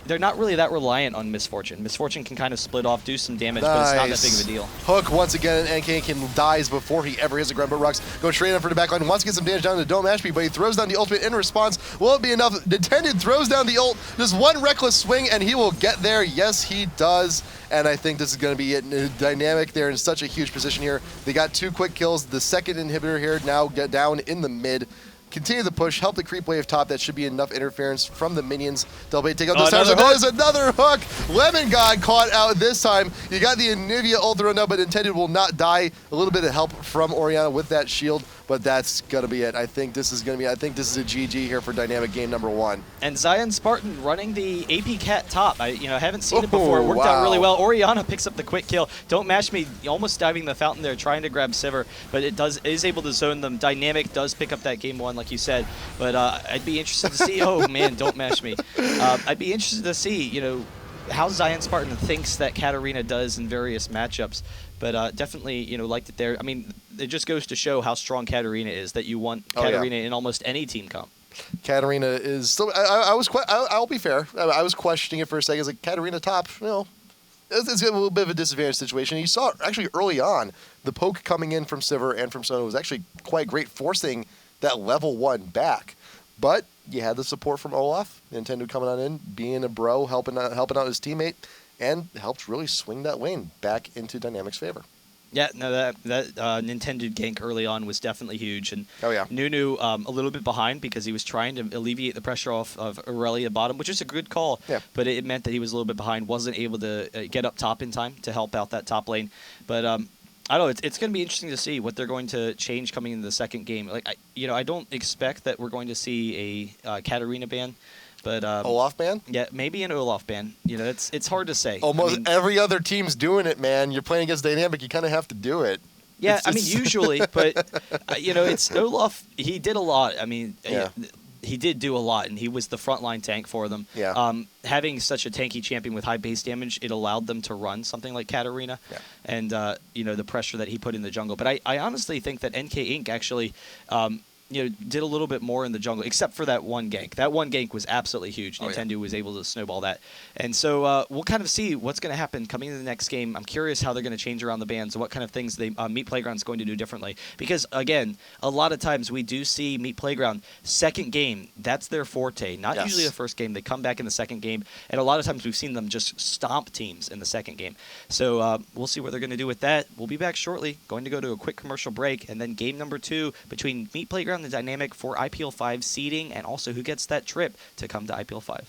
they're not really that reliant on Misfortune. Misfortune can kind of split off, do some damage, but it's not that big of a deal. Hook once again, and NK can dies before he ever hits the ground, but Rux goes straight in for the backline, wants to get some damage down to Don't Mashpee, but he throws down the ultimate in response. Will it be enough? Detended throws down the ult, just one reckless swing, and he will get there. Yes, he does. And I think this is going to be it. Dynamic, they're in such a huge position here. They got 2 quick kills. The second inhibitor here now get down in the mid. Continue the push, help the creep wave top. That should be enough interference from the minions. Delbate take out the stars. There's another hook. Lemon God caught out this time. You got the Anivia ult thrown up, but Intended will not die. A little bit of help from Orianna with that shield, but that's gonna be it. I think this is a GG here for Dynamic game number 1. And Zion Spartan running the AP Cat top. I haven't seen it before. It worked out really well. Orianna picks up the quick kill. Don't Mash Me almost diving the fountain there, trying to grab Sivir, but is able to zone them. Dynamic does pick up that game 1, like you said. But I'd be interested to see. Oh man, Don't Mash Me. I'd be interested to see, how Zion Spartan thinks that Katarina does in various matchups. But definitely, liked it there. I mean, it just goes to show how strong Katarina is, that you want Katarina in almost any team comp. Katarina is still. I'll be fair. I was questioning it for a second. It's like Katarina top. It's a little bit of a disadvantage situation. You saw actually early on the poke coming in from Sivir and from Sono was actually quite great, forcing that level 1 back. But you had the support from Olaf, Nintendo coming on in, being a bro, helping out his teammate, and helped really swing that lane back into Dynamic's favor. Yeah, no, that Nintendo gank early on was definitely huge, and Oh, yeah. Nunu a little bit behind because he was trying to alleviate the pressure off of Aurelia bottom, which is a good call. Yeah. But it meant that he was a little bit behind, wasn't able to get up top in time to help out that top lane. But I don't know. It's going to be interesting to see what they're going to change coming into the second game. Like I don't expect that we're going to see a Katarina ban. But Olaf ban? Yeah, maybe an Olaf ban. You know, it's hard to say. Almost every other team's doing it, man. You're playing against Dynamic, you kind of have to do it. Yeah, usually, but it's Olaf. He did a lot. I mean, Yeah. He did do a lot, and he was the frontline tank for them. Yeah. Having such a tanky champion with high base damage, it allowed them to run something like Katarina, Yeah. and the pressure that he put in the jungle. But I honestly think that NK Inc. actually. Did a little bit more in the jungle, except for that one gank. That one gank was absolutely huge. Nintendo was able to snowball that. And so we'll kind of see what's going to happen coming into the next game. I'm curious how they're going to change around the bans, what kind of things Meat Playground's going to do differently. Because, again, a lot of times we do see Meat Playground, second game, that's their forte. Not usually the first game. They come back in the second game. And a lot of times we've seen them just stomp teams in the second game. So we'll see what they're going to do with that. We'll be back shortly. Going to go to a quick commercial break. And then game number 2 between Meat Playground and Dynamic for IPL5 seeding, and also who gets that trip to come to IPL5.